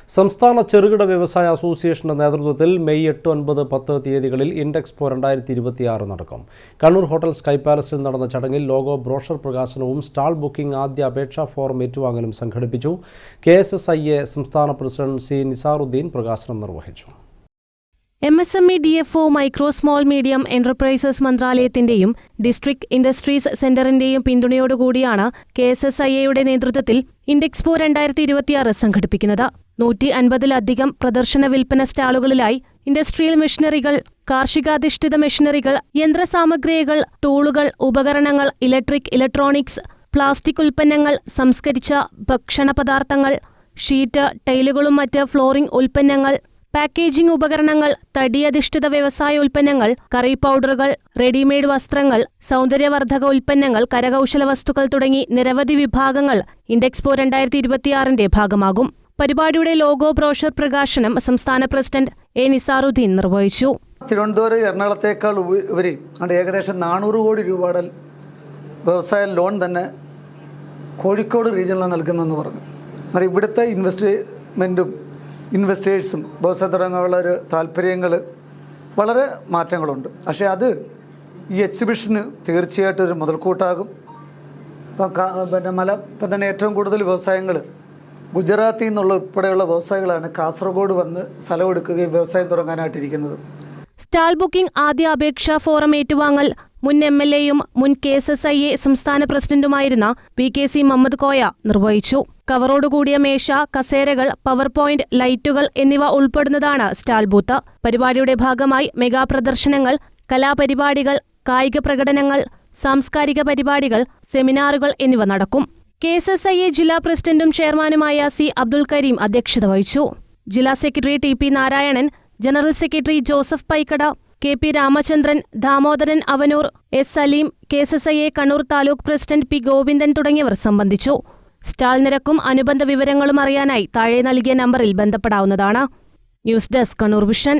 സംസ്ഥാന ചെറുകിട വ്യവസായ അസോസിയേഷന്റെ നേതൃത്വത്തിൽ മെയ് 8, 9, 10 തീയതികളിൽ ഇൻഡെക്സ്പോ 2026 നടക്കും. കണ്ണൂർ ഹോട്ടൽ സ്കൈ പാലസിൽ നടന്ന ചടങ്ങിൽ ലോഗോ ബ്രോഷർ പ്രകാശനവും സ്റ്റാൾ ബുക്കിംഗ് ആദ്യ അപേക്ഷാ ഫോറം ഏറ്റുവാങ്ങലും സംഘടിപ്പിച്ചു. KSSIA സംസ്ഥാന പ്രസിഡന്റ് C. നിസാറുദ്ദീൻ പ്രകാശനം നിർവഹിച്ചു. MSME DFO micro small medium enterprises മന്ത്രാലയത്തിന്റെയും ഡിസ്ട്രിക്ട് ഇൻഡസ്ട്രീസ് സെന്ററിന്റെയും പിന്തുണയോടുകൂടിയാണ് KSSIAയുടെ നേതൃത്വത്തിൽ ഇൻഡെക്സ്പോ 2026 സംഘടിപ്പിക്കുന്നത്. 150-ലധികം പ്രദർശന വിൽപ്പന സ്റ്റാളുകളിലായി ഇൻഡസ്ട്രിയൽ മെഷീനറികൾ, കാർഷികാധിഷ്ഠിത മെഷീനറികൾ, യന്ത്രസാമഗ്രികൾ, ടൂളുകൾ, ഉപകരണങ്ങൾ, ഇലക്ട്രോണിക്സ്, പ്ലാസ്റ്റിക് ഉൽപ്പന്നങ്ങൾ, സംസ്കരിച്ച ഭക്ഷണ പദാർത്ഥങ്ങൾ, ഷീറ്റ്, ടൈലുകളും മറ്റ് ഫ്ലോറിംഗ് ഉൽപ്പന്നങ്ങൾ, പാക്കേജിംഗ് ഉപകരണങ്ങൾ, തടിയധിഷ്ഠിത വ്യവസായ ഉൽപ്പന്നങ്ങൾ, കറി പൗഡറുകൾ, റെഡിമെയ്ഡ് വസ്ത്രങ്ങൾ, സൗന്ദര്യവർദ്ധക ഉൽപ്പന്നങ്ങൾ, കരകൗശല വസ്തുക്കൾ തുടങ്ങി നിരവധി വിഭാഗങ്ങൾ ഇൻഡെക്സ്പോ 2026 ഭാഗമാകും. പരിപാടിയുടെ ലോഗോ ബ്രോഷർ പ്രകാശനം സംസ്ഥാന പ്രസിഡന്റ് A. നിസാറുദ്ദീൻ നിർവഹിച്ചു. തിരുവനന്തപുരം എറണാകുളത്തേക്കാൾ ഉപരി ഏകദേശം 400 കോടി രൂപയുടെ വ്യവസായ ലോൺ തന്നെ കോഴിക്കോട് റീജിയനിലാണ് നൽകുന്നതെന്ന് പറഞ്ഞു. എന്നാൽ ഇവിടുത്തെ ഇൻവെസ്റ്റ്മെൻറ്റും ഇൻവെസ്റ്റേഴ്സും വ്യവസായം തുടങ്ങാനുള്ള ഒരു താല്പര്യങ്ങൾ വളരെ മാറ്റങ്ങളുണ്ട്. പക്ഷേ അത് ഈ എക്സിബിഷന് തീർച്ചയായിട്ടും ഒരു മുതൽക്കൂട്ടാകും. ഇപ്പം തന്നെ ഏറ്റവും കൂടുതൽ വ്യവസായങ്ങൾ ഗുജറാത്തിൽ നിന്നുള്ള ഉൾപ്പെടെയുള്ള വ്യവസായികളാണ് കാസർഗോഡ് വന്ന് സ്ഥലമെടുക്കുകയും വ്യവസായം തുടങ്ങാനായിട്ടിരിക്കുന്നത്. സ്റ്റാൾ ബുക്കിംഗ് ആദ്യ അപേക്ഷാ ഫോറം ഏറ്റുവാങ്ങൽ മുൻ MLAയും മുൻ KSSIA സംസ്ഥാന പ്രസിഡന്റുമായിരുന്ന PKC മുഹമ്മദ് കോയ നിർവഹിച്ചു. കവറോടുകൂടിയ മേശ, കസേരകൾ, പവർ പോയിന്റ് ലൈറ്റുകൾ എന്നിവ ഉൾപ്പെടുന്നതാണ് സ്റ്റാൾ ബൂത്ത്. പരിപാടിയുടെ ഭാഗമായി മെഗാ പ്രദർശനങ്ങൾ, കലാപരിപാടികൾ, കായിക പ്രകടനങ്ങൾ, സാംസ്കാരിക പരിപാടികൾ, സെമിനാറുകൾ എന്നിവ നടക്കും. KSSIA ജില്ലാ പ്രസിഡന്റും ചെയർമാനുമായ C. അബ്ദുൽ കരീം അധ്യക്ഷത വഹിച്ചു. ജില്ലാ secretary TP Narayanan, general secretary Joseph Paikkada, KP Ramachandran, Damodaran Avanoor, S. Saleem, KSSIA Kannur taluk president P. Govindan തുടങ്ങിയവർ സംബന്ധിച്ചു. സ്റ്റാൾ നിരക്കും അനുബന്ധ വിവരങ്ങളും അറിയാനായി താഴെ നൽകിയ നമ്പറിൽ ബന്ധപ്പെടാവുന്നതാണ്. News desk, Kannur vision.